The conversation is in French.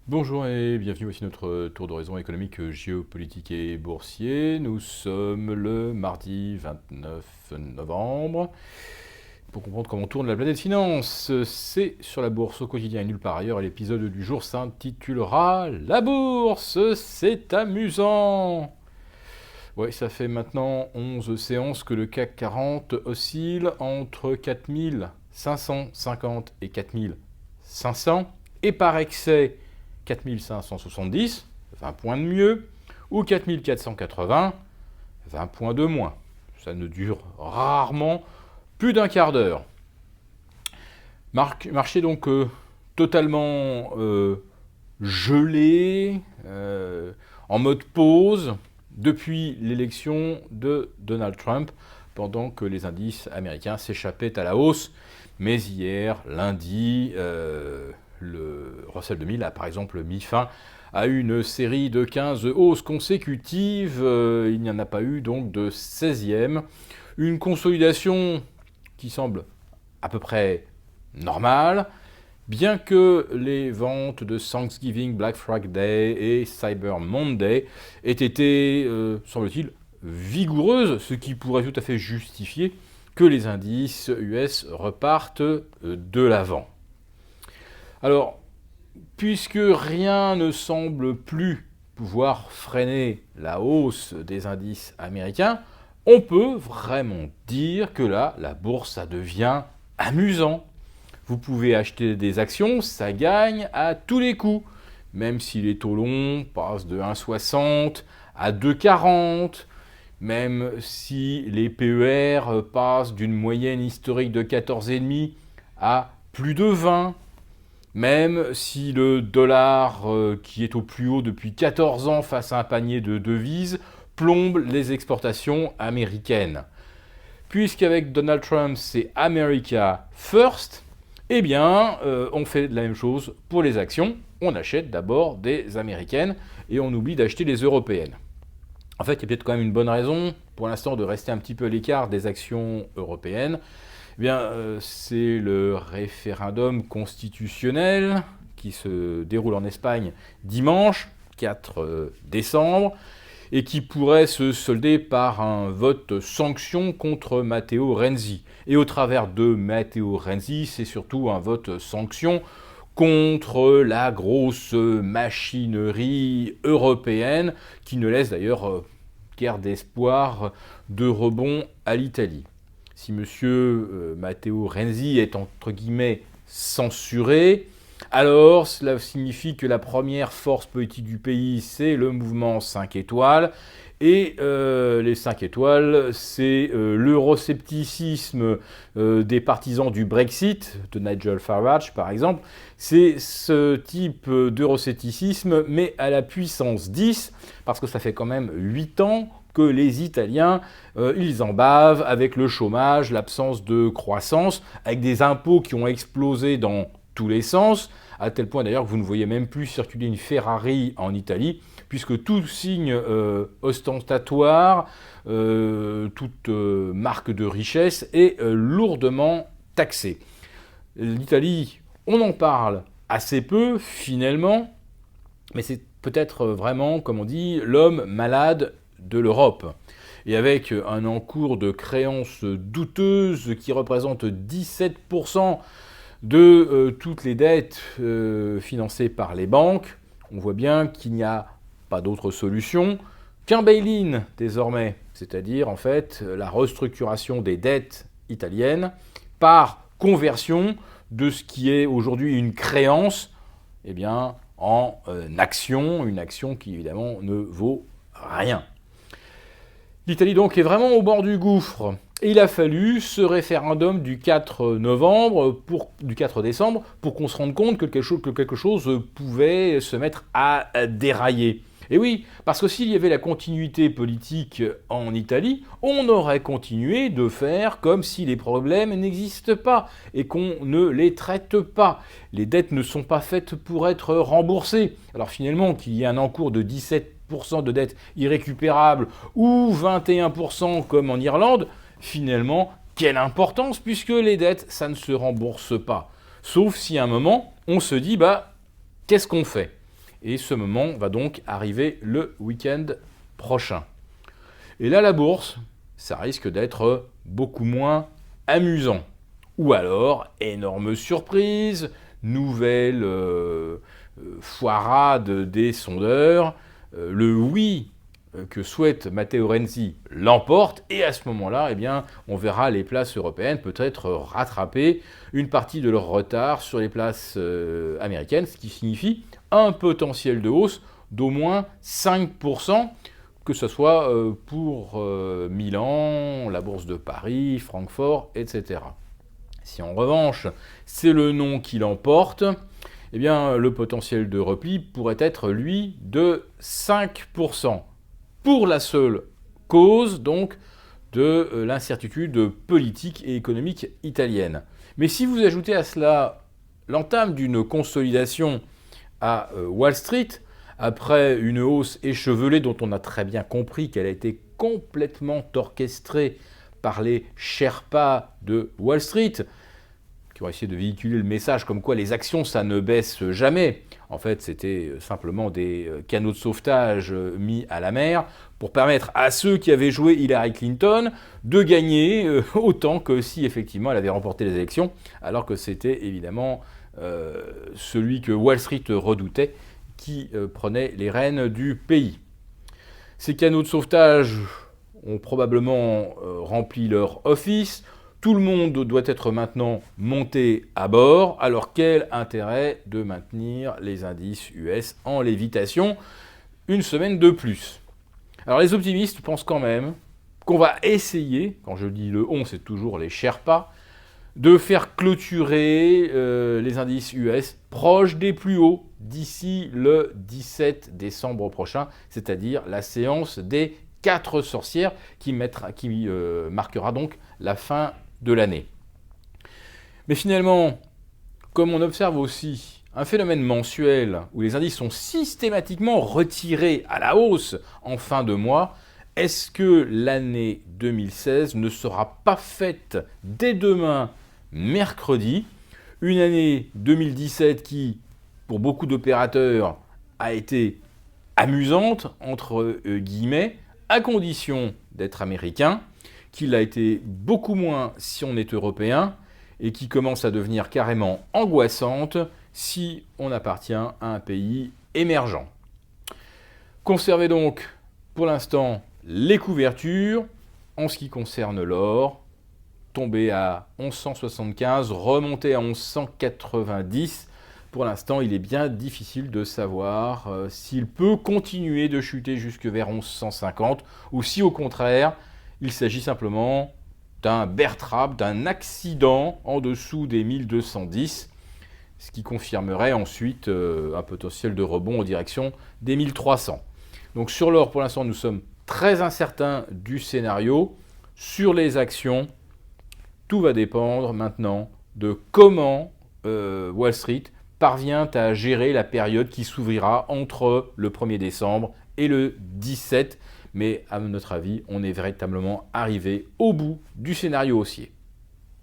Bonjour et bienvenue, voici notre tour d'horizon économique, géopolitique et boursier. Nous sommes le mardi 29 novembre. Pour comprendre comment tourne la planète finance, c'est sur la bourse au quotidien et nulle part ailleurs. Et l'épisode du jour s'intitulera La bourse, c'est amusant. Ouais, ça fait maintenant 11 séances que le CAC 40 oscille entre 4550 et 4500. Et par excès, 4570, 20 points de mieux, ou 4480, 20 points de moins. Ça ne dure rarement plus d'un quart d'heure. Marché donc totalement gelé, en mode pause, depuis l'élection de Donald Trump, pendant que les indices américains s'échappaient à la hausse. Mais hier, lundi, le Russell 2000 a par exemple mis fin à une série de 15 hausses consécutives. Il n'y en a pas eu donc de 16e. Une consolidation qui semble à peu près normale, bien que les ventes de Thanksgiving, Black Friday et Cyber Monday aient été, semble-t-il, vigoureuses, ce qui pourrait tout à fait justifier que les indices US repartent de l'avant. Alors, puisque rien ne semble plus pouvoir freiner la hausse des indices américains, on peut vraiment dire que là, la bourse, ça devient amusant. Vous pouvez acheter des actions, ça gagne à tous les coups. Même si les taux longs passent de 1,60 à 2,40, même si les PER passent d'une moyenne historique de 14,5 à plus de 20, même si le dollar, qui est au plus haut depuis 14 ans face à un panier de devises, plombe les exportations américaines. Puisqu'avec Donald Trump, c'est America First, eh bien, on fait la même chose pour les actions. On achète d'abord des américaines et on oublie d'acheter les européennes. En fait, il y a peut-être quand même une bonne raison, pour l'instant, de rester un petit peu à l'écart des actions européennes. Eh bien, c'est le référendum constitutionnel qui se déroule en Espagne dimanche, 4 décembre, et qui pourrait se solder par un vote sanction contre Matteo Renzi. Et au travers de Matteo Renzi, c'est surtout un vote sanction contre la grosse machinerie européenne qui ne laisse d'ailleurs guère d'espoir de rebond à l'Italie. Si M. Matteo Renzi est entre guillemets censuré, alors cela signifie que la première force politique du pays, c'est le mouvement 5 étoiles. Et les 5 étoiles, c'est l'euroscepticisme des partisans du Brexit, de Nigel Farage par exemple. C'est ce type d'euroscepticisme, mais à la puissance 10, parce que ça fait quand même 8 ans que les Italiens, ils en bavent avec le chômage, l'absence de croissance, avec des impôts qui ont explosé dans tous les sens, à tel point d'ailleurs que vous ne voyez même plus circuler une Ferrari en Italie, puisque tout signe ostentatoire, toute marque de richesse est lourdement taxé. L'Italie, on en parle assez peu finalement, mais c'est peut-être vraiment, comme on dit, l'homme malade de l'Europe. Et avec un encours de créances douteuses qui représente 17% de toutes les dettes financées par les banques, on voit bien qu'il n'y a pas d'autre solution qu'un bail-in désormais, c'est-à-dire en fait la restructuration des dettes italiennes par conversion de ce qui est aujourd'hui une créance, eh bien, en action, une action qui évidemment ne vaut rien. L'Italie donc est vraiment au bord du gouffre. Et il a fallu ce référendum du 4 décembre pour qu'on se rende compte que quelque chose pouvait se mettre à dérailler. Et oui, parce que s'il y avait la continuité politique en Italie, on aurait continué de faire comme si les problèmes n'existent pas et qu'on ne les traite pas. Les dettes ne sont pas faites pour être remboursées. Alors finalement, qu'il y ait un encours de 17% de dettes irrécupérables ou 21% comme en Irlande, finalement, quelle importance puisque les dettes, ça ne se rembourse pas. Sauf si à un moment, on se dit, qu'est-ce qu'on fait ? Et ce moment va donc arriver le week-end prochain. Et là, la bourse, ça risque d'être beaucoup moins amusant. Ou alors, énorme surprise, nouvelle foirade des sondeurs, le oui que souhaite Matteo Renzi l'emporte, et à ce moment-là, eh bien, on verra les places européennes peut-être rattraper une partie de leur retard sur les places américaines, ce qui signifie un potentiel de hausse d'au moins 5%, que ce soit pour Milan, la bourse de Paris, Francfort, etc. Si en revanche, c'est le non qui l'emporte, eh bien, le potentiel de repli pourrait être, lui, de 5%. Pour la seule cause, donc, de l'incertitude politique et économique italienne. Mais si vous ajoutez à cela l'entame d'une consolidation à Wall Street, après une hausse échevelée dont on a très bien compris qu'elle a été complètement orchestrée par les Sherpas de Wall Street, qui ont essayé de véhiculer le message comme quoi les actions, ça ne baisse jamais. En fait, c'était simplement des canaux de sauvetage mis à la mer pour permettre à ceux qui avaient joué Hillary Clinton de gagner autant que si effectivement elle avait remporté les élections, alors que c'était évidemment celui que Wall Street redoutait qui prenait les rênes du pays. Ces canaux de sauvetage ont probablement rempli leur office. Tout le monde doit être maintenant monté à bord. Alors quel intérêt de maintenir les indices US en lévitation une semaine de plus? Alors les optimistes pensent quand même qu'on va essayer, quand je dis le on, c'est toujours les Sherpas, de faire clôturer les indices US proches des plus hauts d'ici le 17 décembre prochain, c'est-à-dire la séance des 4 sorcières qui marquera donc la fin de l'année. Mais finalement, comme on observe aussi un phénomène mensuel où les indices sont systématiquement retirés à la hausse en fin de mois, est-ce que l'année 2016 ne sera pas faite dès demain, mercredi, une année 2017 qui, pour beaucoup d'opérateurs, a été amusante, entre guillemets, à condition d'être américain, qu'il a été beaucoup moins si on est européen, et qui commence à devenir carrément angoissante si on appartient à un pays émergent. Conservez donc pour l'instant les couvertures. En ce qui concerne l'or, tombé à 1175, remonté à 1190. Pour l'instant, il est bien difficile de savoir s'il peut continuer de chuter jusque vers 1150 ou si au contraire, il s'agit simplement d'un bear trap, d'un accident en dessous des 1210, ce qui confirmerait ensuite un potentiel de rebond en direction des 1300. Donc sur l'or, pour l'instant, nous sommes très incertains du scénario. Sur les actions, tout va dépendre maintenant de comment Wall Street parvient à gérer la période qui s'ouvrira entre le 1er décembre et le 17. Mais à notre avis, on est véritablement arrivé au bout du scénario haussier.